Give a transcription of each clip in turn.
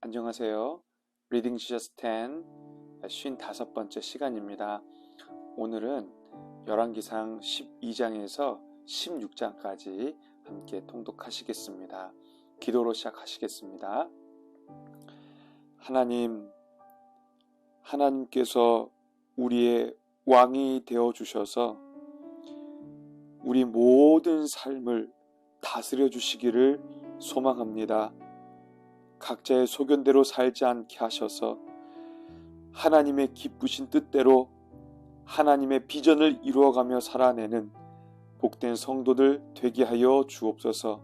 안녕하세요. 리딩 지저스 10 55번째 시간입니다. 오늘은 열왕기상 12장에서 16장까지 함께 통독하시겠습니다. 기도로 시작하시겠습니다. 하나님께서 우리의 왕이 되어주셔서 우리 모든 삶을 다스려 주시기를 소망합니다. 각자의 소견대로 살지 않게 하셔서 하나님의 기쁘신 뜻대로 하나님의 비전을 이루어가며 살아내는 복된 성도들 되게 하여 주옵소서.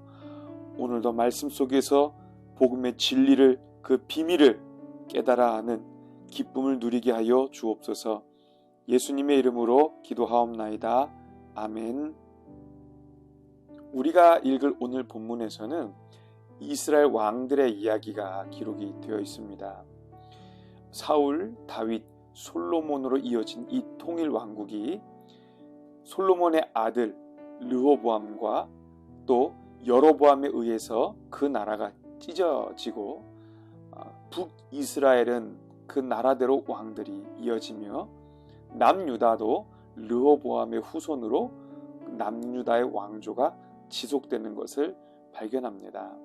오늘도 말씀 속에서 복음의 진리를, 그 비밀을 깨달아 아는 기쁨을 누리게 하여 주옵소서. 예수님의 이름으로 기도하옵나이다. 아멘. 우리가 읽을 오늘 본문에서는 이스라엘 왕들의 이야기가 기록이 되어 있습니다. 사울, 다윗, 솔로몬으로 이어진 이 통일 왕국이 솔로몬의 아들 르호보암과 또 여로보암에 의해서 그 나라가 찢어지고 북이스라엘은 그 나라대로 왕들이 이어지며 남유다도 르호보암의 후손으로 남유다의 왕조가 지속되는 것을 발견합니다.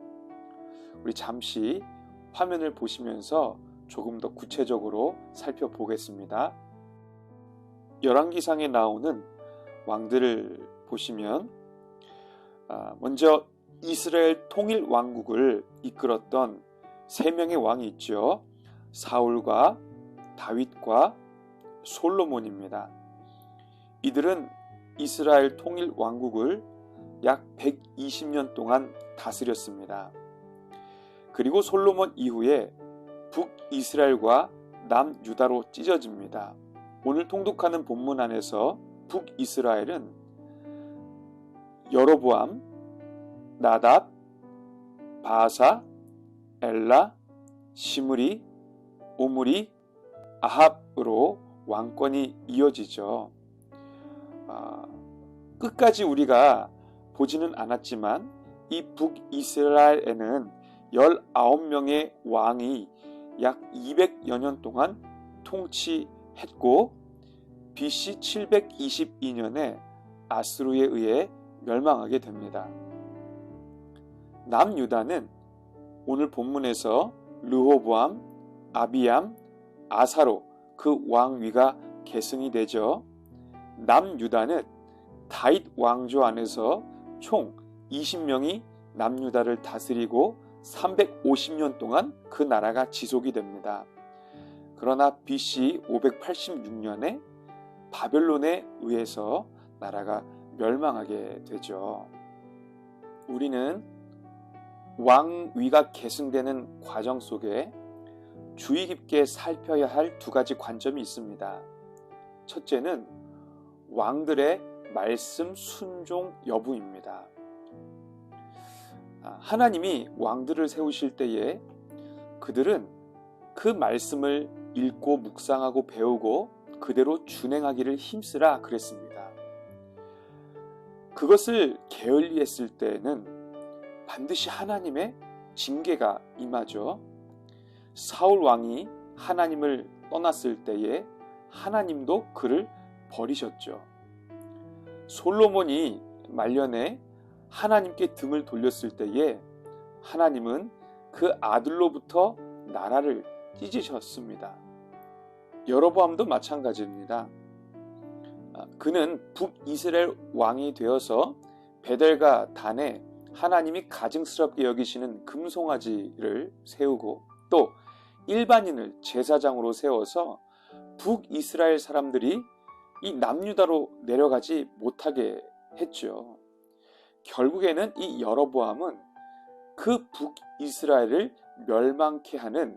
우리 잠시 화면을 보시면서 조금 더 구체적으로 살펴보겠습니다. 열왕기상에 나오는 왕들을 보시면 먼저 이스라엘 통일 왕국을 이끌었던 세 명의 왕이 있죠. 사울과 다윗과 솔로몬입니다. 이들은 이스라엘 통일 왕국을 약 120년 동안 다스렸습니다. 그리고 솔로몬 이후에 북이스라엘과 남유다로 찢어집니다. 오늘 통독하는 본문 안에서 북이스라엘은 여로보암, 나답, 바사, 엘라, 시므리, 오므리, 아합으로 왕권이 이어지죠. 끝까지 우리가 보지는 않았지만 이 북이스라엘에는 19명의 왕이 약 200여 년 동안 통치했고 BC 722년에 아스루에 의해 멸망하게 됩니다. 남유다는 오늘 본문에서 르호보암, 아비암, 아사로 그 왕위가 계승이 되죠. 남유다는 다윗 왕조 안에서 총 20명이 남유다를 다스리고 350년 동안 그 나라가 지속이 됩니다. 그러나 BC 586년에 바벨론에 의해서 나라가 멸망하게 되죠. 우리는 왕위가 계승되는 과정 속에 주의 깊게 살펴야 할 두 가지 관점이 있습니다. 첫째는 왕들의 말씀 순종 여부입니다. 하나님이 왕들을 세우실 때에 그들은 그 말씀을 읽고 묵상하고 배우고 그대로 준행하기를 힘쓰라 그랬습니다. 그것을 게을리했을 때에는 반드시 하나님의 징계가 임하죠. 사울 왕이 하나님을 떠났을 때에 하나님도 그를 버리셨죠. 솔로몬이 말년에 하나님께 등을 돌렸을 때에 하나님은 그 아들로부터 나라를 찢으셨습니다. 여로보암도 마찬가지입니다. 그는 북이스라엘 왕이 되어서 베델과 단에 하나님이 가증스럽게 여기시는 금송아지를 세우고 또 일반인을 제사장으로 세워서 북이스라엘 사람들이 이 남유다로 내려가지 못하게 했죠. 결국에는 이 여로보암은 그 북이스라엘을 멸망케 하는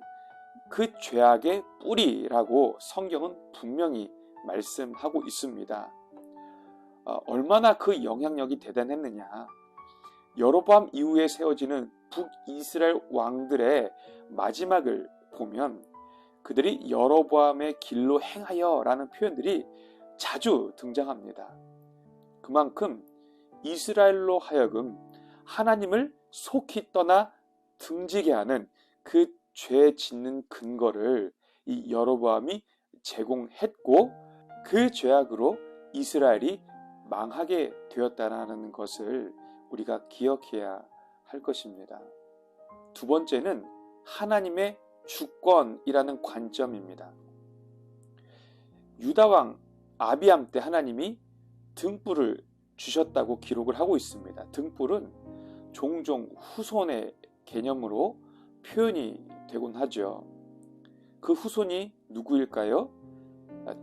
그 죄악의 뿌리라고 성경은 분명히 말씀하고 있습니다. 얼마나 그 영향력이 대단했느냐. 여로보암 이후에 세워지는 북이스라엘 왕들의 마지막을 보면 그들이 여로보암의 길로 행하여 라는 표현들이 자주 등장합니다. 그만큼 이스라엘로 하여금 하나님을 속히 떠나 등지게 하는 그 죄 짓는 근거를 이 여로보암이 제공했고 그 죄악으로 이스라엘이 망하게 되었다는 것을 우리가 기억해야 할 것입니다. 두 번째는 하나님의 주권이라는 관점입니다. 유다왕 아비암 때 하나님이 등불을 주셨다고 기록을 하고 있습니다. 등불은 종종 후손의 개념으로 표현이 되곤 하죠. 그 후손이 누구일까요?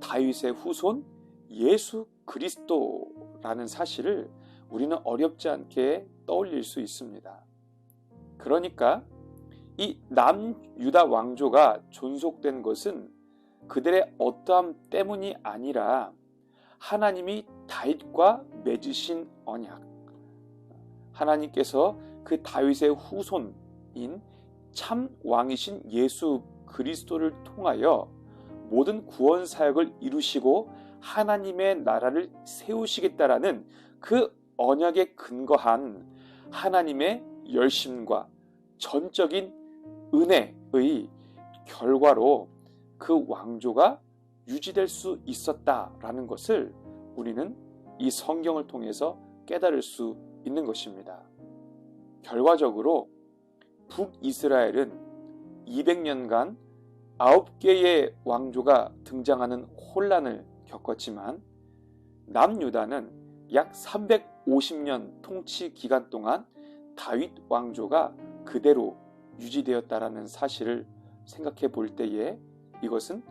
다윗의 후손 예수 그리스도라는 사실을 우리는 어렵지 않게 떠올릴 수 있습니다. 그러니까 이 남유다 왕조가 존속된 것은 그들의 어떠함 때문이 아니라 하나님이 다윗과 맺으신 언약, 하나님께서 그 다윗의 후손인 참 왕이신 예수 그리스도를 통하여 모든 구원 사역을 이루시고 하나님의 나라를 세우시겠다라는 그 언약에 근거한 하나님의 열심과 전적인 은혜의 결과로 그 왕조가 유지될 수 있었다라는 것을 우리는 이 성경을 통해서 깨달을 수 있는 것입니다. 결과적으로 북이스라엘은 200년간 9개의 왕조가 등장하는 혼란을 겪었지만 남유다는 약 350년 통치 기간 동안 다윗 왕조가 그대로 유지되었다라는 사실을 생각해 볼 때에 이것은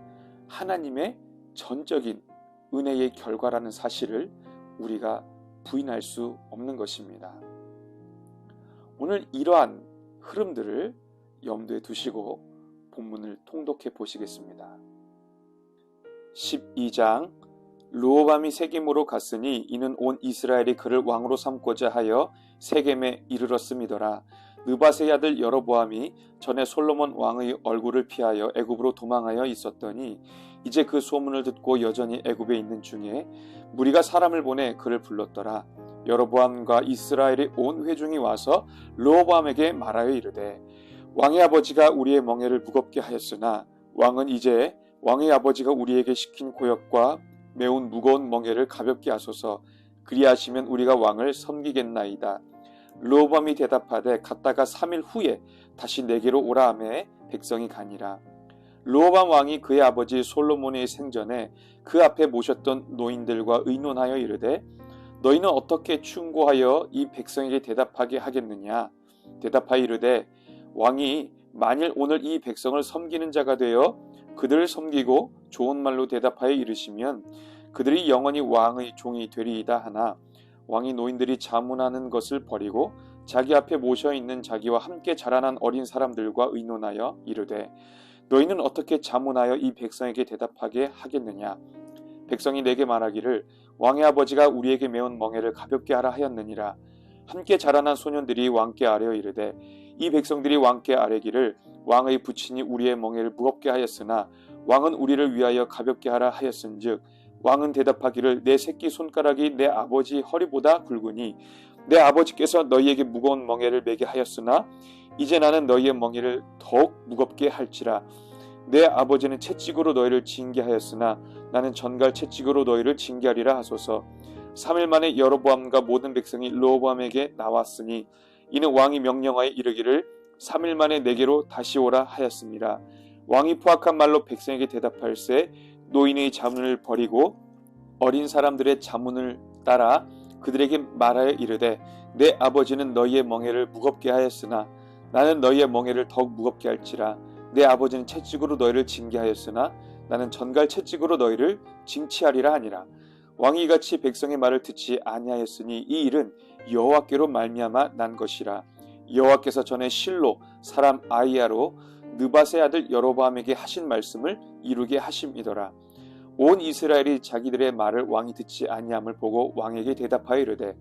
하나님의 전적인 은혜의 결과라는 사실을 우리가 부인할 수 없는 것입니다. 오늘 이러한 흐름들을 염두에 두시고 본문을 통독해 보시겠습니다. 12장 르호밤이 세겜으로 갔으니 이는 온 이스라엘이 그를 왕으로 삼고자 하여 세겜에 이르렀음이더라. 느밧의 아들 여로보암이 전에 솔로몬 왕의 얼굴을 피하여 애굽으로 도망하여 있었더니 이제 그 소문을 듣고 여전히 애굽에 있는 중에 무리가 사람을 보내 그를 불렀더라. 여로보암과 이스라엘의 온 회중이 와서 르호보암에게 말하여 이르되 왕의 아버지가 우리의 멍에를 무겁게 하였으나 왕은 이제 왕의 아버지가 우리에게 시킨 고역과 매운 무거운 멍에를 가볍게 하소서. 그리하시면 우리가 왕을 섬기겠나이다. 르호보암이 대답하되 갔다가 3일 후에 다시 내게로 오라 하매 백성이 가니라. 르호보암 왕이 그의 아버지 솔로몬의 생전에 그 앞에 모셨던 노인들과 의논하여 이르되 너희는 어떻게 충고하여 이 백성에게 대답하게 하겠느냐. 대답하여 이르되 왕이 만일 오늘 이 백성을 섬기는 자가 되어 그들을 섬기고 좋은 말로 대답하여 이르시면 그들이 영원히 왕의 종이 되리이다 하나 왕이 노인들이 자문하는 것을 버리고 자기 앞에 모셔있는 자기와 함께 자라난 어린 사람들과 의논하여 이르되 너희는 어떻게 자문하여 이 백성에게 대답하게 하겠느냐. 백성이 내게 말하기를 왕의 아버지가 우리에게 메운 멍에를 가볍게 하라 하였느니라. 함께 자라난 소년들이 왕께 아뢰어 이르되 이 백성들이 왕께 아뢰기를 왕의 부친이 우리의 멍에를 무겁게 하였으나 왕은 우리를 위하여 가볍게 하라 하였은즉 왕은 대답하기를 내 새끼 손가락이 내 아버지 허리보다 굵으니 내 아버지께서 너희에게 무거운 멍에를 매게 하였으나 이제 나는 너희의 멍에를 더욱 무겁게 할지라. 내 아버지는 채찍으로 너희를 징계하였으나 나는 전갈 채찍으로 너희를 징계하리라 하소서. 3일 만에 여로보암과 모든 백성이 르호보암에게 나왔으니 이는 왕이 명령하여 이르기를 3일 만에 내게로 다시 오라 하였습니다. 왕이 포악한 말로 백성에게 대답할세 노인의 자문을 버리고 어린 사람들의 자문을 따라 그들에게 말하여 이르되 내 아버지는 너희의 멍에를 무겁게 하였으나 나는 너희의 멍에를 더욱 무겁게 할지라. 내 아버지는 채찍으로 너희를 징계하였으나 나는 전갈 채찍으로 너희를 징치하리라 하니라. 왕이 이같이 백성의 말을 듣지 아니하였으니 이 일은 여호와께로 말미암아 난 것이라. 여호와께서 전에 실로 사람 아히야로 느밧의 아들 여로보암에게 하신 말씀을 이루게 하심이더라. 온 이스라엘이 자기들의 말을 왕이 듣지 아니함을 보고 왕에게 대답하여 이르되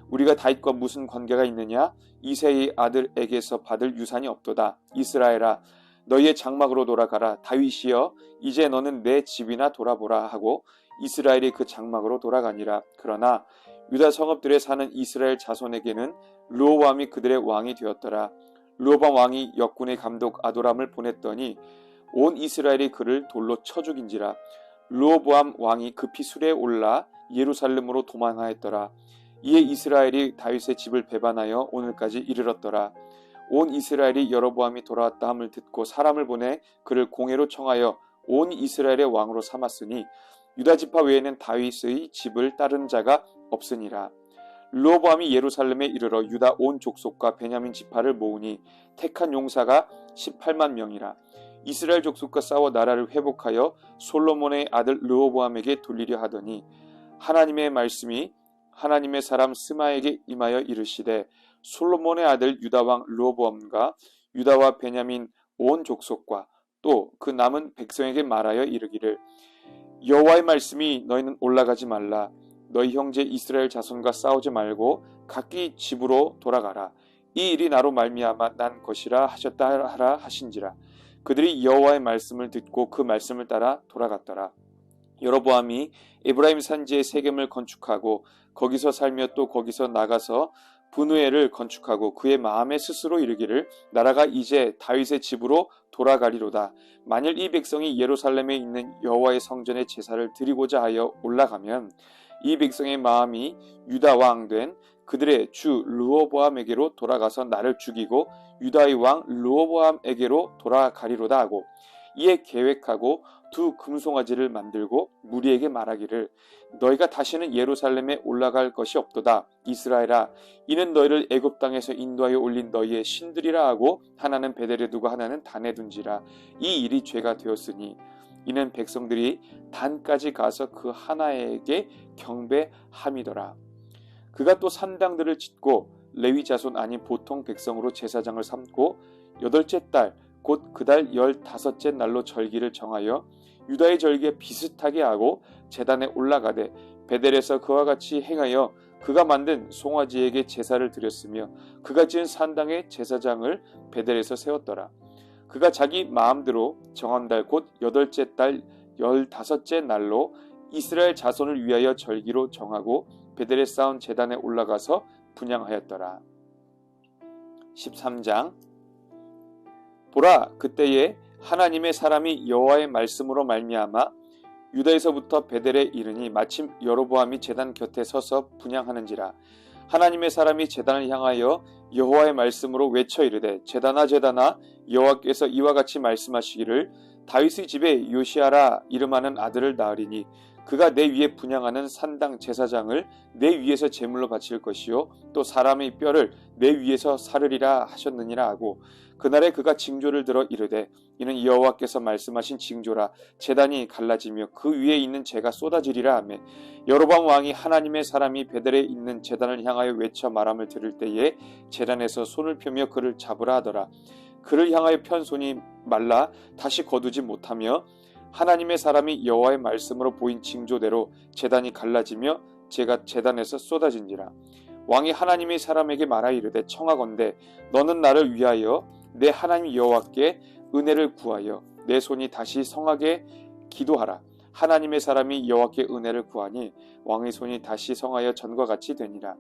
우리가 다윗과 무슨 관계가 있느냐. 이새의 아들에게서 받을 유산이 없도다. 이스라엘아 너희의 장막으로 돌아가라. 다윗이여 이제 너는 내 집이나 돌아보라 하고 이스라엘이 그 장막으로 돌아가니라. 그러나 유다 성읍들에 사는 이스라엘 자손에게는 르호보암이 그들의 왕이 되었더라. 르호보암 왕이 역군의 감독 아도람을 보냈더니 온 이스라엘이 그를 돌로 쳐 죽인지라. 르호보암 왕이 급히 수레에 올라 예루살렘으로 도망하였더라. 이에 이스라엘이 다윗의 집을 배반하여 오늘까지 이르렀더라. 온 이스라엘이 여로보암이 돌아왔다 함을 듣고 사람을 보내 그를 공회로 청하여 온 이스라엘의 왕으로 삼았으니 유다 지파 외에는 다윗의 집을 따르는 자가 없으니라. 르호보암이 예루살렘에 이르러 유다 온 족속과 베냐민 지파를 모으니 택한 용사가 18만 명이라. 이스라엘 족속과 싸워 나라를 회복하여 솔로몬의 아들 르호보암에게 돌리려 하더니 하나님의 말씀이 하나님의 사람 스마에게 임하여 이르시되 솔로몬의 아들 유다 왕 르호보암과 유다와 베냐민 온 족속과 또 그 남은 백성에게 말하여 이르기를 여호와의 말씀이 너희는 올라가지 말라. 너희 형제 이스라엘 자손과 싸우지 말고 각기 집으로 돌아가라. 이 일이 나로 말미암아 난 것이라 하셨다 하라 하신지라. 그들이 여호와의 말씀을 듣고 그 말씀을 따라 돌아갔더라. 여로보암이 에브라임 산지에 세겜을 건축하고 거기서 살며 또 거기서 나가서 분우엘을 건축하고 그의 마음에 스스로 이르기를 나라가 이제 다윗의 집으로 돌아가리로다. 만일 이 백성이 예루살렘에 있는 여호와의 성전에 제사를 드리고자 하여 올라가면 이 백성의 마음이 유다 왕 된 그들의 주 르호보암에게로 돌아가서 나를 죽이고 유다의 왕 르호보암에게로 돌아가리로다 하고 이에 계획하고 두 금송아지를 만들고 무리에게 말하기를 너희가 다시는 예루살렘에 올라갈 것이 없도다. 이스라엘아, 이는 너희를 애굽 땅에서 인도하여 올린 너희의 신들이라 하고 하나는 베델에 두고 하나는 단에 둔지라. 이 일이 죄가 되었으니 이는 백성들이 단까지 가서 그 하나에게 경배함이더라. 그가 또 산당들을 짓고 레위 자손 아닌 보통 백성으로 제사장을 삼고 여덟째 달 곧 그 달 15째 날로 절기를 정하여 유다의 절기에 비슷하게 하고 제단에 올라가되 베델에서 그와 같이 행하여 그가 만든 송아지에게 제사를 드렸으며 그가 지은 산당의 제사장을 베델에서 세웠더라. 그가 자기 마음대로 정한 달 곧 8째 달 15째 날로 이스라엘 자손을 위하여 절기로 정하고 베델에 쌓은 제단에 올라가서 분향하였더라. 13장 보라, 그때에 하나님의 사람이 여호와의 말씀으로 말미암아 유다에서부터 베델에 이르니 마침 여로보암이 제단 곁에 서서 분향하는지라. 하나님의 사람이 제단을 향하여 여호와의 말씀으로 외쳐 이르되 제단아 제단아, 여호와께서 이와 같이 말씀하시기를 다윗의 집에 요시아라 이름하는 아들을 낳으리니 그가 내 위에 분향하는 산당 제사장을 내 위에서 제물로 바칠 것이요 또 사람의 뼈를 내 위에서 사르리라 하셨느니라 하고 그날에 그가 징조를 들어 이르되 이는 여호와께서 말씀하신 징조라. 제단이 갈라지며 그 위에 있는 재가 쏟아지리라 하매 여로보암 왕이 하나님의 사람이 베델에 있는 제단을 향하여 외쳐 말함을 들을 때에 제단에서 손을 펴며 그를 잡으라 하더라. 그를 향하여 편 손이 말라 다시 거두지 못하며 하나님의 사람이 여호와의 말씀으로 보인 징조대로 제단이 갈라지며 재가 제단에서 쏟아진지라. 왕이 하나님의 사람에게 말하 이르되 청하건대 너는 나를 위하여 내 하나님 여호와께 은혜를 구하여 내 손이 다시 성하게 기도하라. 하나님의 사람이 여호와께 은혜를 구하니 왕의 손이 다시 성하여 전과 같이 되니라.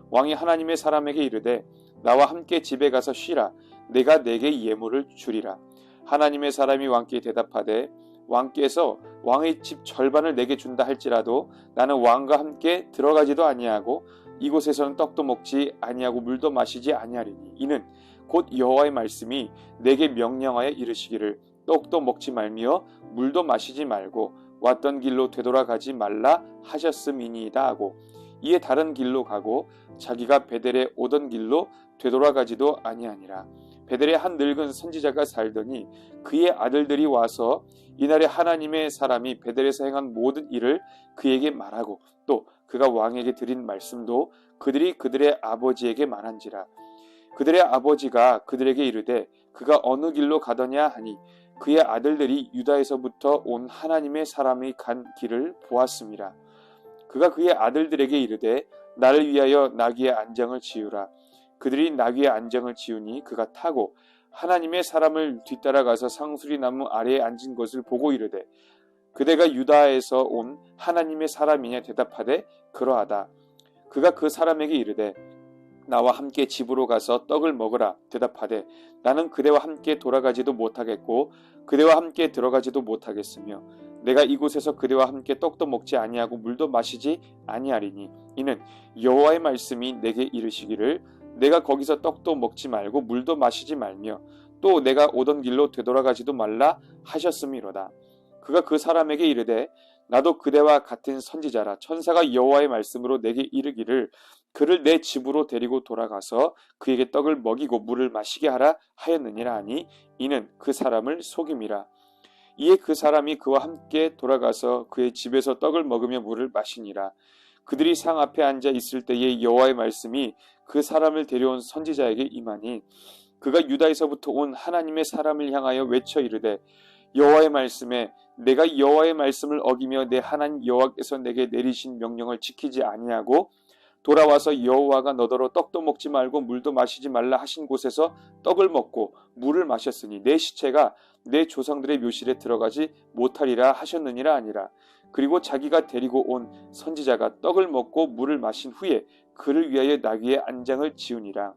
왕이 하나님의 사람에게 이르되 나와 함께 집에 가서 쉬라. 내가 내게 예물을 주리라. 하나님의 사람이 왕께 대답하되 왕께서 왕의 집 절반을 내게 준다 할지라도 나는 왕과 함께 들어가지도 아니하고 이곳에서는 떡도 먹지 아니하고 물도 마시지 아니하리니 이는 곧 여호와의 말씀이 내게 명령하여 이르시기를 떡도 먹지 말며 물도 마시지 말고 왔던 길로 되돌아가지 말라 하셨음이니이다 하고 이에 다른 길로 가고 자기가 베델에 오던 길로 되돌아가지도 아니하니라. 베델에 한 늙은 선지자가 살더니 그의 아들들이 와서 이날에 하나님의 사람이 베델에서 행한 모든 일을 그에게 말하고 또 그가 왕에게 드린 말씀도 그들이 그들의 아버지에게 말한지라. 그들의 아버지가 그들에게 이르되 그가 어느 길로 가더냐 하니 그의 아들들이 유다에서부터 온 하나님의 사람이 간 길을 보았습니다. 그가 그의 아들들에게 이르되 나를 위하여 나귀의 안장을 지으라. 그들이 나귀의 안장을 지으니 그가 타고 하나님의 사람을 뒤따라가서 상수리 나무 아래에 앉은 것을 보고 이르되 그대가 유다에서 온 하나님의 사람이냐 대답하되 그러하다. 그가 그 사람에게 이르되 나와 함께 집으로 가서 떡을 먹으라 대답하되 나는 그대와 함께 돌아가지도 못하겠고 그대와 함께 들어가지도 못하겠으며 내가 이곳에서 그대와 함께 떡도 먹지 아니하고 물도 마시지 아니하리니 이는 여호와의 말씀이 내게 이르시기를 내가 거기서 떡도 먹지 말고 물도 마시지 말며 또 내가 오던 길로 되돌아가지도 말라 하셨음이로다. 그가 그 사람에게 이르되 나도 그대와 같은 선지자라. 천사가 여호와의 말씀으로 내게 이르기를 그를 내 집으로 데리고 돌아가서 그에게 떡을 먹이고 물을 마시게 하라 하였느니라 하니 이는 그 사람을 속임이라. 이에 그 사람이 그와 함께 돌아가서 그의 집에서 떡을 먹으며 물을 마시니라. 그들이 상 앞에 앉아 있을 때에 여호와의 말씀이 그 사람을 데려온 선지자에게 임하니 그가 유다에서부터 온 하나님의 사람을 향하여 외쳐 이르되 여호와의 말씀에 내가 여호와의 말씀을 어기며 내 하나님 여호와께서 내게 내리신 명령을 지키지 아니하고 돌아와서 여호와가 너더러 떡도 먹지 말고 물도 마시지 말라 하신 곳에서 떡을 먹고 물을 마셨으니 내 시체가 내 조상들의 묘실에 들어가지 못하리라 하셨느니라 아니라. 그리고 자기가 데리고 온 선지자가 떡을 먹고 물을 마신 후에 그를 위하여 나귀의 안장을 지으니라.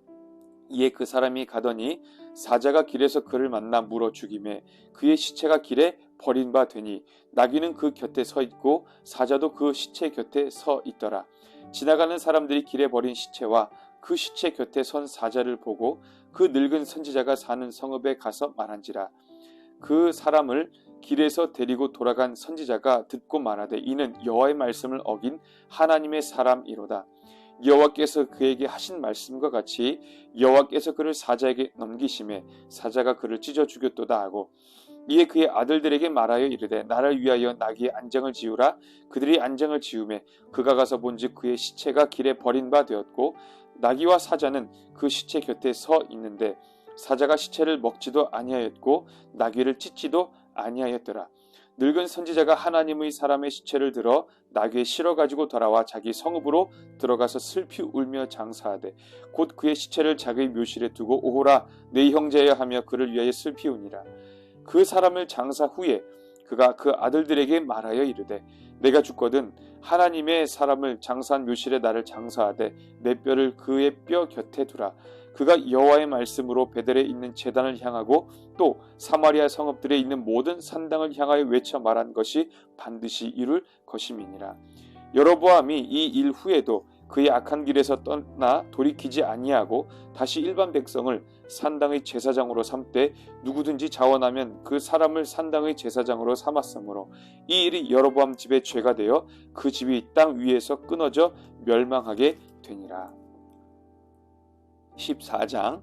이에 그 사람이 가더니 사자가 길에서 그를 만나 물어 죽이매 그의 시체가 길에 버린 바 되니 나귀는 그 곁에 서 있고 사자도 그 시체 곁에 서 있더라. 지나가는 사람들이 길에 버린 시체와 그 시체 곁에 선 사자를 보고 그 늙은 선지자가 사는 성읍에 가서 말한지라. 그 사람을 길에서 데리고 돌아간 선지자가 듣고 말하되 이는 여호와의 말씀을 어긴 하나님의 사람이로다. 여호와께서 그에게 하신 말씀과 같이 여호와께서 그를 사자에게 넘기심에 사자가 그를 찢어 죽였도다 하고 이에 그의 아들들에게 말하여 이르되 나를 위하여 나귀의 안장을 지으라. 그들이 안장을 지으매 그가 가서 본즉 그의 시체가 길에 버린 바 되었고 나귀와 사자는 그 시체 곁에 서 있는데 사자가 시체를 먹지도 아니하였고 나귀를 찢지도 아니하였더라. 늙은 선지자가 하나님의 사람의 시체를 들어 나귀에 실어 가지고 돌아와 자기 성읍으로 들어가서 슬피 울며 장사하되 곧 그의 시체를 자기의 묘실에 두고 오호라 내 형제여 하며 그를 위하여 슬피 우니라. 그 사람을 장사 후에 그가 그 아들들에게 말하여 이르되 내가 죽거든 하나님의 사람을 장사한 묘실에 나를 장사하되 내 뼈를 그의 뼈 곁에 두라. 그가 여호와의 말씀으로 베델에 있는 제단을 향하고 또 사마리아 성읍들에 있는 모든 산당을 향하여 외쳐 말한 것이 반드시 이룰 것임이니라. 여로보암이 이 일 후에도 그의 악한 길에서 떠나 돌이키지 아니하고 다시 일반 백성을 산당의 제사장으로 삼되 누구든지 자원하면 그 사람을 산당의 제사장으로 삼았으므로 이 일이 여로보암 집의 죄가 되어 그 집이 땅 위에서 끊어져 멸망하게 되니라. 14장.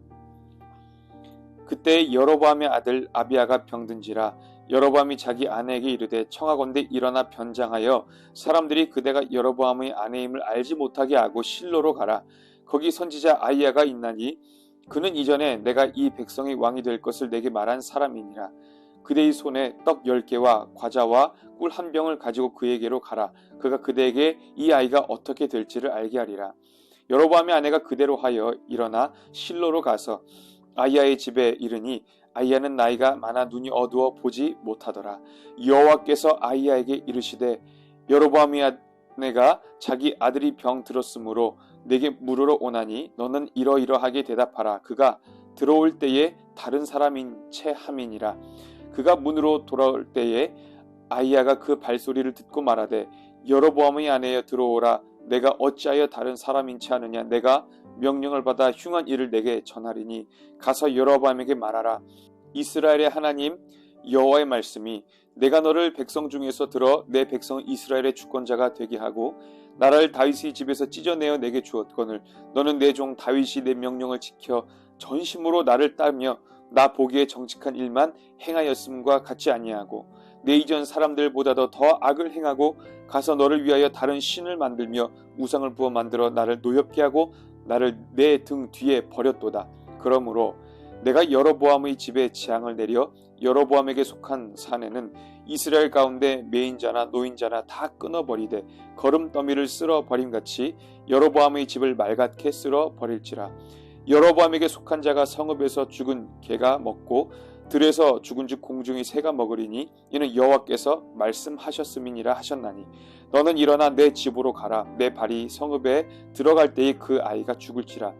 그때 여로보암의 아들 아비야가 병든지라. 여로보암이 자기 아내에게 이르되 청하건대 일어나 변장하여 사람들이 그대가 여로보암의 아내임을 알지 못하게 하고 실로로 가라. 거기 선지자 아히야가 있나니 그는 이전에 내가 이 백성의 왕이 될 것을 내게 말한 사람이니라. 그대의 손에 떡 10개와 과자와 꿀 한 병을 가지고 그에게로 가라. 그가 그대에게 이 아이가 어떻게 될지를 알게 하리라. 여로보암의 아내가 그대로 하여 일어나 실로로 가서 아히야의 집에 이르니 아히야는 나이가 많아 눈이 어두워 보지 못하더라. 여호와께서 아히야에게 이르시되 여로보암의 아내가 자기 아들이 병 들었으므로 내게 물으러 오나니 너는 이러이러하게 대답하라. 그가 들어올 때에 다른 사람인 채 함이니라. 그가 문으로 돌아올 때에 아히야가 그 발소리를 듣고 말하되 여로보암의 아내여 들어오라. 내가 어찌하여 다른 사람인 채 하느냐. 내가 명령을 받아 흉한 일을 내게 전하리니 가서 여로보암에게 말하라. 이스라엘의 하나님 여호와의 말씀이 내가 너를 백성 중에서 들어 내 백성 이스라엘의 주권자가 되게 하고 나라를 다윗의 집에서 찢어내어 내게 주었거늘 너는 내 종 다윗이 내 명령을 지켜 전심으로 나를 따르며 나 보기에 정직한 일만 행하였음과 같지 아니하고 내 이전 사람들보다도 더 악을 행하고 가서 너를 위하여 다른 신을 만들며 우상을 부어 만들어 나를 노엽게 하고 나를 내 등 뒤에 버렸도다. 그러므로 내가 여로보암의 집에 재앙을 내려 여로보암에게 속한 사내는 이스라엘 가운데 매인자나 노인자나 다 끊어버리되 거름더미를 쓸어버림같이 여로보암의 집을 말갛게 쓸어버릴지라. 여로보암에게 속한 자가 성읍에서 죽은 개가 먹고 들에서 죽은즉 공중의 새가 먹으리니 이는 여호와께서 말씀하셨음이니라 하셨나니 너는 일어나 내 집으로 가라. 내 발이 성읍에 들어갈 때에 그 아이가 죽을지라.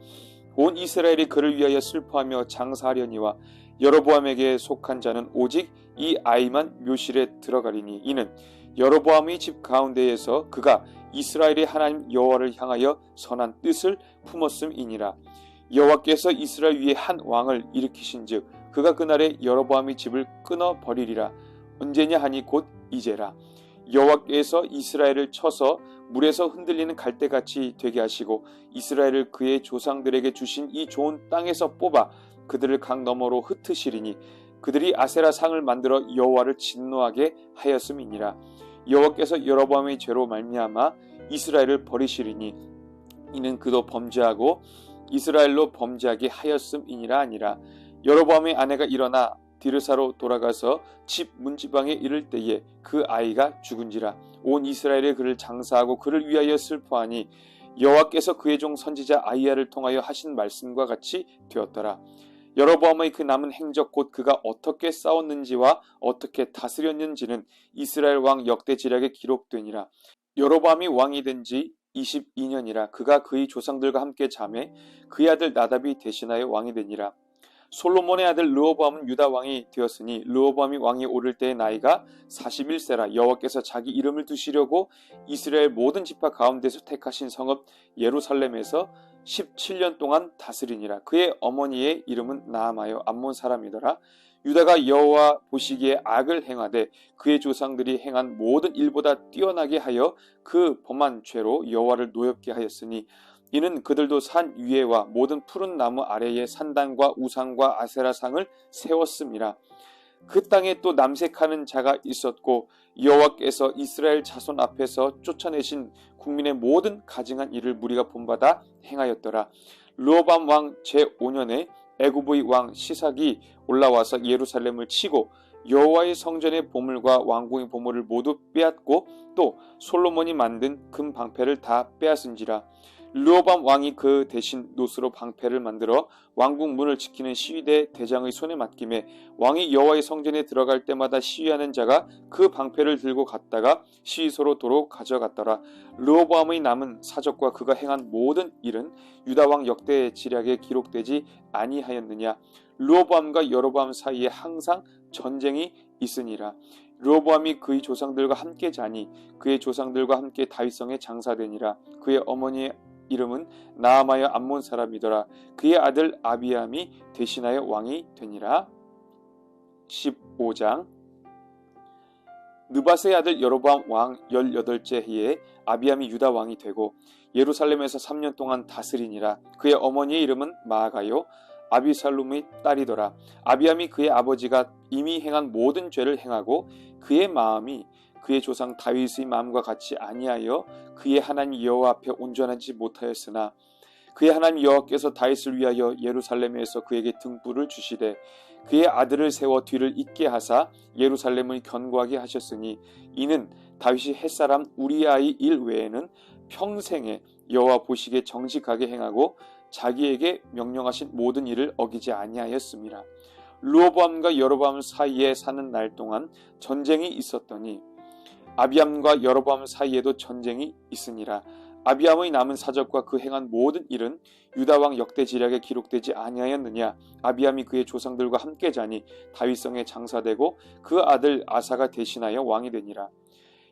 온 이스라엘이 그를 위하여 슬퍼하며 장사하려니와 여로보암에게 속한 자는 오직 이 아이만 묘실에 들어가리니 이는 여로보암의 집 가운데에서 그가 이스라엘의 하나님 여호와를 향하여 선한 뜻을 품었음이니라. 여호와께서 이스라엘 위에 한 왕을 일으키신즉 그가 그날에 여로보암의 집을 끊어 버리리라. 언제냐 하니 곧 이제라. 여호와께서 이스라엘을 쳐서 물에서 흔들리는 갈대같이 되게 하시고 이스라엘을 그의 조상들에게 주신 이 좋은 땅에서 뽑아 그들을 강 너머로 흩으시리니 그들이 아세라 상을 만들어 여호와를 진노하게 하였음이니라. 여호와께서 여로보암의 죄로 말미암아 이스라엘을 버리시리니 이는 그도 범죄하고 이스라엘로 범죄하게 하였음이니라 아니라. 여로보암의 아내가 일어나 디르사로 돌아가서 집 문지방에 이를 때에 그 아이가 죽은지라. 온 이스라엘이 그를 장사하고 그를 위하여 슬퍼하니 여호와께서 그의 종 선지자 아히야를 통하여 하신 말씀과 같이 되었더라. 여로보암의 그 남은 행적 곧 그가 어떻게 싸웠는지와 어떻게 다스렸는지는 이스라엘 왕 역대지략에 기록되니라. 여로보암이 왕이 된 지 22년이라. 그가 그의 조상들과 함께 잠에 그의 아들 나답이 대신하여 왕이 되니라. 솔로몬의 아들 르호보암은 유다 왕이 되었으니 르호보암이 왕이 오를 때의 나이가 41세라. 여호와께서 자기 이름을 두시려고 이스라엘 모든 지파 가운데서 택하신 성읍 예루살렘에서 17년 동안 다스리니라. 그의 어머니의 이름은 나아마여 암몬 사람이더라. 유다가 여호와 보시기에 악을 행하되 그의 조상들이 행한 모든 일보다 뛰어나게 하여 그 범한 죄로 여호와를 노엽게 하였으니 이는 그들도 산 위에와 모든 푸른 나무 아래에 산당과 우상과 아세라상을 세웠음이라. 그 땅에 또 남색하는 자가 있었고 여호와께서 이스라엘 자손 앞에서 쫓아내신 국민의 모든 가증한 일을 무리가 본받아 행하였더라. 르호보암 왕 제5년에 애굽의 왕 시삭이 올라와서 예루살렘을 치고 여호와의 성전의 보물과 왕궁의 보물을 모두 빼앗고 또 솔로몬이 만든 금 방패를 다 빼앗은지라. 르호보암 왕이 그 대신 노스로 방패를 만들어 왕궁 문을 지키는 시위대 대장의 손에 맡김에 왕이 여호와의 성전에 들어갈 때마다 시위하는 자가 그 방패를 들고 갔다가 시위소로 도로 가져갔더라. 르호보암의 남은 사적과 그가 행한 모든 일은 유다 왕 역대지략에 기록되지 아니하였느냐. 르호보암과 여로보암 사이에 항상 전쟁이 있으니라. 르호보암이 그의 조상들과 함께 자니 그의 조상들과 함께 다윗성에 장사되니라. 그의 어머니의 이름은 나아마여 암몬 사람이더라. 그의 아들 아비암이 대신하여 왕이 되니라. 15장. 느밧의 아들 여로보암 왕 18째 해에 아비암이 유다 왕이 되고 예루살렘에서 3년 동안 다스리니라. 그의 어머니의 이름은 마아가요 아비살룸의 딸이더라. 아비암이 그의 아버지가 이미 행한 모든 죄를 행하고 그의 마음이 그의 조상 다윗의 마음과 같이 아니하여 그의 하나님 여호와 앞에 온전하지 못하였으나 그의 하나님 여호와께서 다윗을 위하여 예루살렘에서 그에게 등불을 주시되 그의 아들을 세워 뒤를 잇게 하사 예루살렘을 견고하게 하셨으니 이는 다윗이 햇사람 우리아의 일 외에는 평생에 여호와 보시기에 정직하게 행하고 자기에게 명령하신 모든 일을 어기지 아니하였습니다. 르호보암과 여로보암 사이에 사는 날 동안 전쟁이 있었더니 아비암과 여로보암 사이에도 전쟁이 있으니라. 아비암의 남은 사적과 그 행한 모든 일은 유다 왕 역대지략에 기록되지 아니하였느냐. 아비암이 그의 조상들과 함께 자니 다윗성에 장사되고 그 아들 아사가 대신하여 왕이 되니라.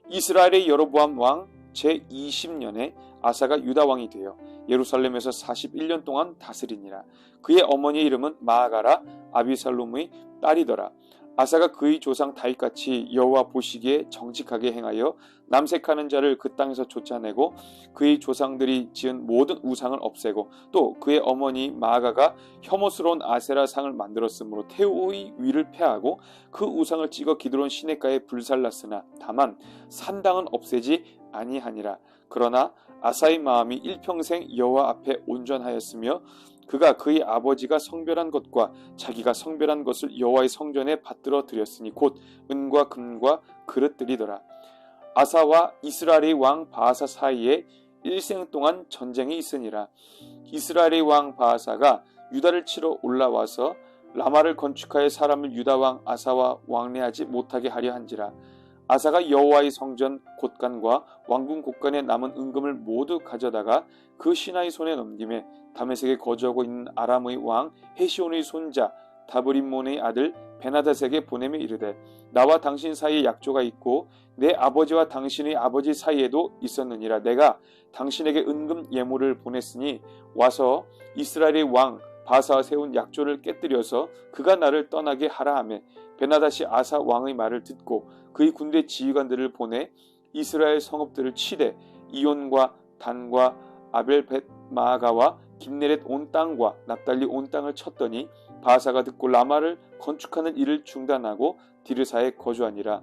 이스라엘의 여로보암 왕 제20년에 아사가 유다 왕이 되어 예루살렘에서 41년 동안 다스리니라. 그의 어머니의 이름은 마아가라 아비살롬의 딸이더라. 아사가 그의 조상 다윗같이 여호와 보시기에 정직하게 행하여 남색하는 자를 그 땅에서 쫓아내고 그의 조상들이 지은 모든 우상을 없애고 또 그의 어머니 마아가가 혐오스러운 아세라 상을 만들었으므로 태우의 위를 폐하고 그 우상을 찍어 기드론 시냇가에 불살랐으나 다만 산당은 없애지 아니하니라. 그러나 아사의 마음이 일평생 여호와 앞에 온전하였으며 그가 그의 아버지가 성별한 것과 자기가 성별한 것을 여호와의 성전에 받들어 드렸으니 곧 은과 금과 그릇들이더라. 아사와 이스라엘의 왕 바아사 사이에 일생 동안 전쟁이 있으니라. 이스라엘의 왕 바아사가 유다를 치러 올라와서 라마를 건축하여 사람을 유다 왕 아사와 왕래하지 못하게 하려 한지라. 아사가 여호와의 성전 곳간과 왕궁 곳간에 남은 은금을 모두 가져다가 그 신하의 손에 넘김에 다메섹에 거주하고 있는 아람의 왕 헤시온의 손자 다브림몬의 아들 베나닷에게 보내며 이르되, 나와 당신 사이에 약조가 있고 내 아버지와 당신의 아버지 사이에도 있었느니라. 내가 당신에게 은금 예물을 보냈으니 와서 이스라엘의 왕 바사가 세운 약조를 깨뜨려서 그가 나를 떠나게 하라 하매, 베나닷이 아사 왕의 말을 듣고 그의 군대 지휘관들을 보내 이스라엘 성읍들을 치되 이온과 단과 아벨벳마아가와 긴네렛 온 땅과 납달리 온 땅을 쳤더니 바사가 듣고 라마를 건축하는 일을 중단하고 디르사에 거주하니라.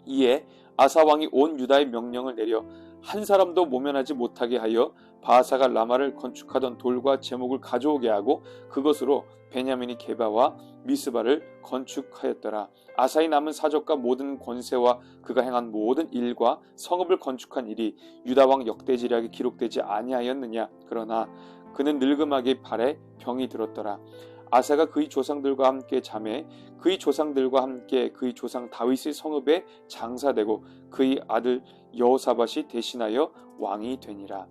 이에 아사 왕이 온 유다의 명령을 내려 한 사람도 모면하지 못하게 하여 바사가 라마를 건축하던 돌과 제목을 가져오게 하고 그것으로 베냐민이 게바와 미스바를 건축하였더라. 아사의 남은 사적과 모든 권세와 그가 행한 모든 일과 성읍을 건축한 일이 유다 왕 역대지략에 기록되지 아니하였느냐. 그러나 그는 늙음하게 발에 병이 들었더라. 아사가 그의 조상들과 함께 잠에 그의 조상들과 함께 그의 조상 다윗의 성읍에 장사되고 그의 아들 여호사밧이 대신하여 왕이 되니라.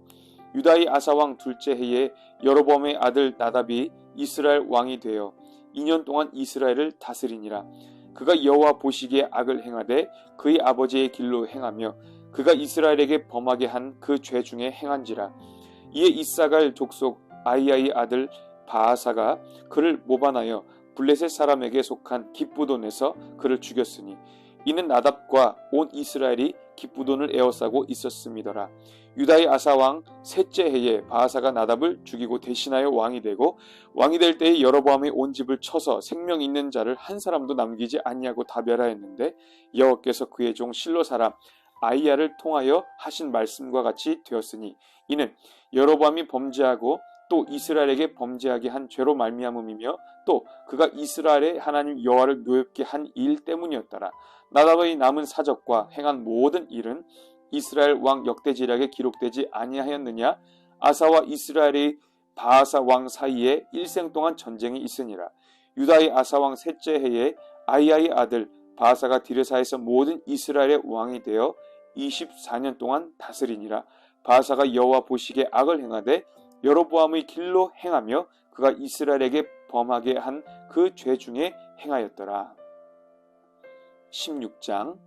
유다의 아사 왕 둘째 해에 여로보암의 아들 나답이 이스라엘 왕이 되어 2년 동안 이스라엘을 다스리니라. 그가 여호와 보시기에 악을 행하되 그의 아버지의 길로 행하며 그가 이스라엘에게 범하게 한 그 죄 중에 행한지라. 이에 이사갈 족속 아이야의 아들 바아사가 그를 모반하여 블레셋 사람에게 속한 깁부돈에서 그를 죽였으니 이는 나답과 온 이스라엘이 깁부돈을 에워싸고 있었음이더라. 유다의 아사 왕 셋째 해에 바아사가 나답을 죽이고 대신하여 왕이 되고 왕이 될 때에 여로보암의 온 집을 쳐서 생명 있는 자를 한 사람도 남기지 아니하고 다 멸하였는데 여호와께서 그의 종 실로 사람 아이야를 통하여 하신 말씀과 같이 되었으니 이는 여로보암이 범죄하고 또 이스라엘에게 범죄하게 한 죄로 말미암음이며 또 그가 이스라엘의 하나님 여호와를 노엽게 한 일 때문이었더라. 나답의 남은 사적과 행한 모든 일은 이스라엘 왕 역대지략에 기록되지 아니하였느냐. 아사와 이스라엘의 바아사 왕 사이에 일생 동안 전쟁이 있으니라. 유다의 아사 왕 셋째 해에 아이야의 아들 바아사가 디르사에서 모든 이스라엘의 왕이 되어 24년 동안 다스리니라. 바아사가 여호와 보시기에 악을 행하되 여로보암의 길로 행하며 그가 이스라엘에게 범하게 한 그 죄 중에 행하였더라. 16장.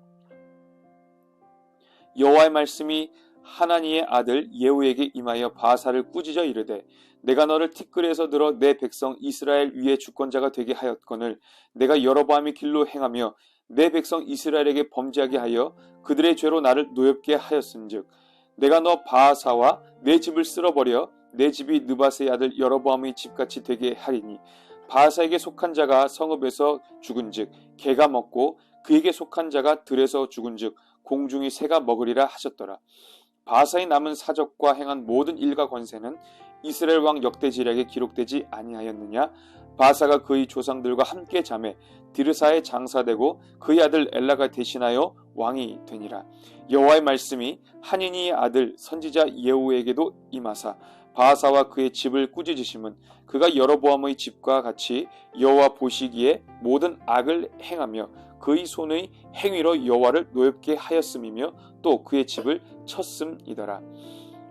여호와의 말씀이 하나니의 아들 예후에게 임하여 바사를 꾸짖어 이르되, 내가 너를 티끌에서 들어 내 백성 이스라엘 위에 주권자가 되게 하였거늘 내가 여로보암의 길로 행하며 내 백성 이스라엘에게 범죄하게 하여 그들의 죄로 나를 노엽게 하였은즉 내가 너 바아사와 내 집을 쓸어버려 내 집이 느밧의 아들 여로보암의 집같이 되게 하리니 바아사에게 속한 자가 성읍에서 죽은즉 개가 먹고 그에게 속한 자가 들에서 죽은즉 공중의 새가 먹으리라 하셨더라. 바아사의 남은 사적과 행한 모든 일과 권세는 이스라엘 왕 역대지략에 기록되지 아니하였느냐. 바아사가 그의 조상들과 함께 잠에 디르사에 장사되고 그의 아들 엘라가 대신하여 왕이 되니라. 여호와의 말씀이 하니니의 아들 선지자 예후에게도 임하사 바아사와 그의 집을 꾸짖으심은 그가 여로보암의 집과 같이 여호와 보시기에 모든 악을 행하며 그의 손의 행위로 여호와를 노엽게 하였음이며 또 그의 집을 쳤음이더라.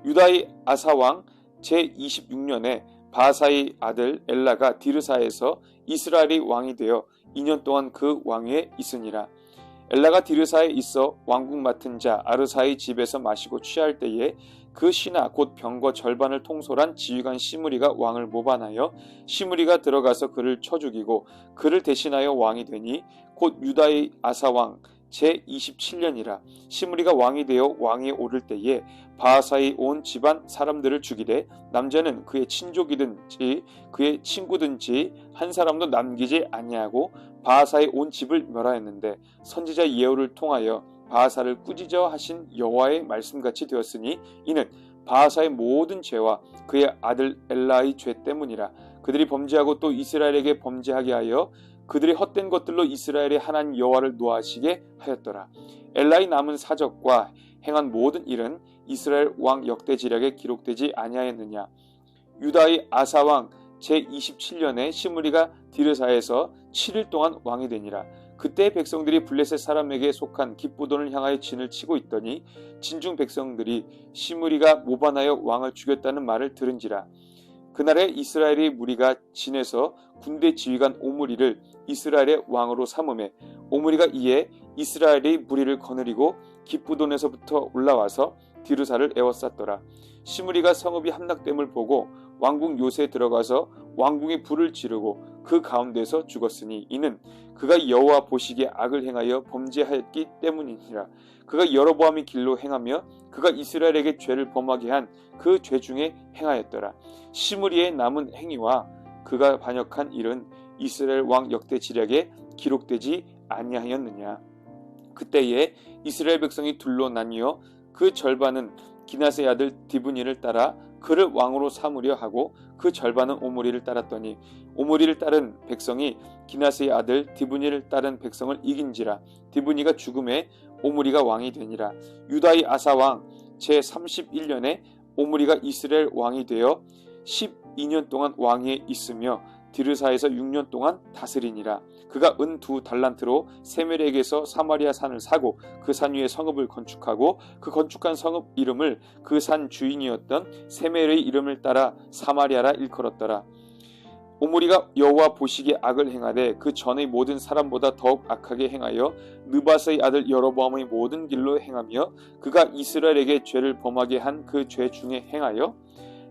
유다의 아사 왕 제26년에 바아사의 아들 엘라가 디르사에서 이스라엘의 왕이 되어 2년 동안 그 왕위에 있으니라. 엘라가 디르사에 있어 왕국 맡은 자 아르사의 집에서 마시고 취할 때에 그 신하 곧 병거 절반을 통솔한 지휘관 시므리가 왕을 모반하여 시므리가 들어가서 그를 쳐 죽이고 그를 대신하여 왕이 되니 곧 유다의 아사 왕 제27년이라. 시므리가 왕이 되어 왕위에 오를 때에 바아사의 온 집안 사람들을 죽이되 남자는 그의 친족이든지 그의 친구든지 한 사람도 남기지 아니하고 바아사의 온 집을 멸하였는데 선지자 예후를 통하여 바아사를 꾸짖어 하신 여호와의 말씀같이 되었으니 이는 바아사의 모든 죄와 그의 아들 엘라의 죄 때문이라. 그들이 범죄하고 또 이스라엘에게 범죄하게 하여 그들의 헛된 것들로 이스라엘의 하나님 여호와를 노하시게 하였더라. 엘라의 남은 사적과 행한 모든 일은 이스라엘 왕 역대지략에 기록되지 아니하였느냐. 유다의 아사 왕 제27년에 시므리가 디르사에서 7일 동안 왕이 되니라. 그때 백성들이 블레셋 사람에게 속한 깃부돈을 향하여 진을 치고 있더니 진중 백성들이 시므리가 모반하여 왕을 죽였다는 말을 들은지라. 그날에 이스라엘의 무리가 진에서 군대 지휘관 오므리를 이스라엘의 왕으로 삼음해 오므리가 이에 이스라엘의 무리를 거느리고 깃부돈에서부터 올라와서 디르사를 에워쌌더라. 시므리가 성읍이 함락됨을 보고 왕궁 요새에 들어가서 왕궁에 불을 지르고 그 가운데서 죽었으니 이는 그가 여호와 보시기에 악을 행하여 범죄하였기 때문이니라. 그가 여로보암의 길로 행하며 그가 이스라엘에게 죄를 범하게 한 그 죄 중에 행하였더라. 시므리의 남은 행위와 그가 반역한 일은 이스라엘 왕 역대 지략에 기록되지 아니하였느냐. 그때에 이스라엘 백성이 둘로 나뉘어 그 절반은 기낫의 아들 디브니를 따라 그를 왕으로 삼으려 하고 그 절반은 오므리를 따랐더니 오므리를 따른 백성이 기낫의 아들 디브니를 따른 백성을 이긴지라. 디브니가 죽음에 오므리가 왕이 되니라. 유다의 아사 왕 제31년에 오므리가 이스라엘 왕이 되어 12년 동안 왕위에 있으며 디르사에서 6년 동안 다스리니라. 그가 은 2달란트로 세멜에게서 사마리아 산을 사고 그 산 위에 성읍을 건축하고 그 건축한 성읍 이름을 그 산 주인이었던 세멜의 이름을 따라 사마리아라 일컬었더라. 오므리가 여호와 보시기에 악을 행하되 그 전의 모든 사람보다 더욱 악하게 행하여 느밧의 아들 여로보암의 모든 길로 행하며 그가 이스라엘에게 죄를 범하게 한 그 죄 중에 행하여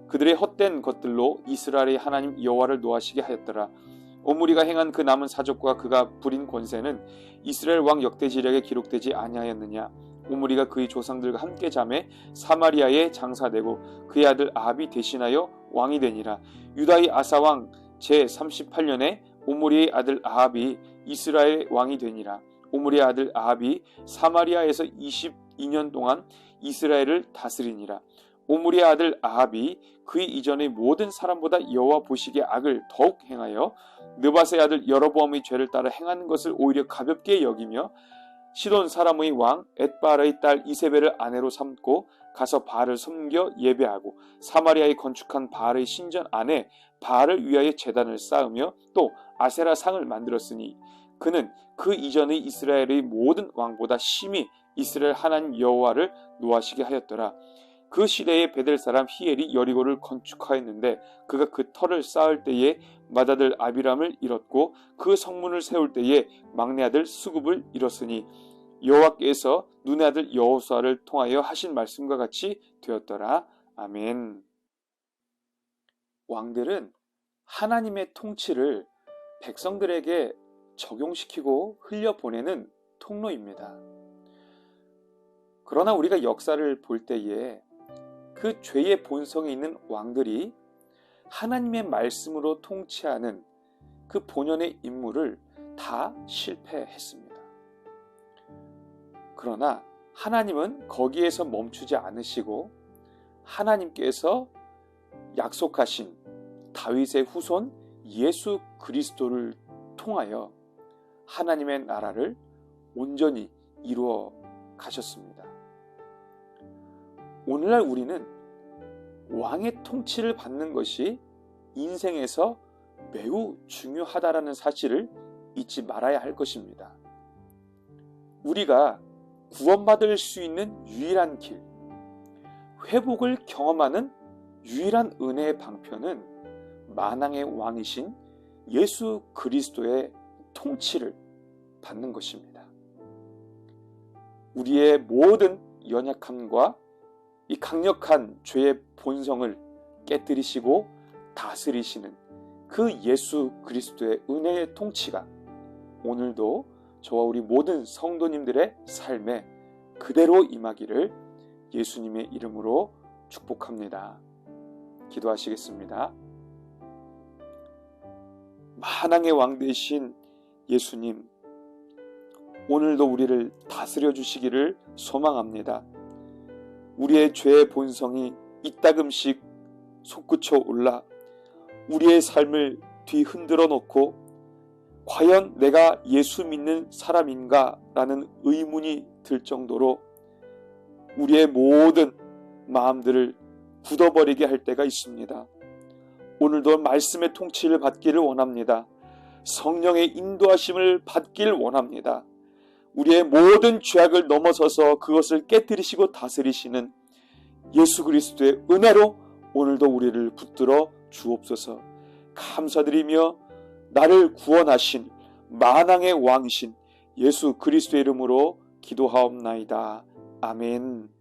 그들의 헛된 것들로 이스라엘의 하나님 여호와를 노하시게 하였더라. 오므리가 행한 그 남은 사적과 그가 부린 권세는 이스라엘 왕 역대 지략에 기록되지 아니하였느냐. 오므리가 그의 조상들과 함께 잠에 사마리아에 장사되고 그의 아들 아합이 대신하여 왕이 되니라. 유다의 아사 왕 제38년에 오므리의 아들 아합이 이스라엘 왕이 되니라. 오므리의 아들 아합이 사마리아에서 22년 동안 이스라엘을 다스리니라. 오므리의 아들 아합이 그의 이전의 모든 사람보다 여호와 보시기에 악을 더욱 행하여 느밧의 아들 여로보암의 죄를 따라 행하는 것을 오히려 가볍게 여기며 시돈 사람의 왕 엣바알의 딸 이세벨을 아내로 삼고 가서 바알을 섬겨 예배하고 사마리아에 건축한 바알의 신전 안에 바알을 위하여 제단을 쌓으며 또 아세라 상을 만들었으니 그는 그 이전의 이스라엘의 모든 왕보다 심히 이스라엘 하나님 여호와를 노하시게 하였더라. 그 시대에 베델 사람 히엘이 여리고를 건축하였는데 그가 그 터를 쌓을 때에 맏아들 아비람을 잃었고 그 성문을 세울 때에 막내 아들 수굽을 잃었으니 여호와께서 눈의 아들 여호수아를 통하여 하신 말씀과 같이 되었더라. 아멘. 왕들은 하나님의 통치를 백성들에게 적용시키고 흘려보내는 통로입니다. 그러나 우리가 역사를 볼 때에 그 죄의 본성에 있는 왕들이 하나님의 말씀으로 통치하는 그 본연의 임무를 다 실패했습니다. 그러나 하나님은 거기에서 멈추지 않으시고 하나님께서 약속하신 다윗의 후손 예수 그리스도를 통하여 하나님의 나라를 온전히 이루어 가셨습니다. 오늘날 우리는 왕의 통치를 받는 것이 인생에서 매우 중요하다라는 사실을 잊지 말아야 할 것입니다. 우리가 구원받을 수 있는 유일한 길, 회복을 경험하는 유일한 은혜의 방편은 만왕의 왕이신 예수 그리스도의 통치를 받는 것입니다. 우리의 모든 연약함과 이 강력한 죄의 본성을 깨뜨리시고 다스리시는 그 예수 그리스도의 은혜의 통치가 오늘도 저와 우리 모든 성도님들의 삶에 그대로 임하기를 예수님의 이름으로 축복합니다. 기도하시겠습니다. 만왕의 왕 되신 예수님, 오늘도 우리를 다스려 주시기를 소망합니다. 우리의 죄의 본성이 이따금씩 솟구쳐 올라 우리의 삶을 뒤흔들어 놓고 과연 내가 예수 믿는 사람인가 라는 의문이 들 정도로 우리의 모든 마음들을 굳어버리게 할 때가 있습니다. 오늘도 말씀의 통치를 받기를 원합니다. 성령의 인도하심을 받길 원합니다. 우리의 모든 죄악을 넘어서서 그것을 깨뜨리시고 다스리시는 예수 그리스도의 은혜로 오늘도 우리를 붙들어 주옵소서. 감사드리며 나를 구원하신 만왕의 왕이신 예수 그리스도의 이름으로 기도하옵나이다. 아멘.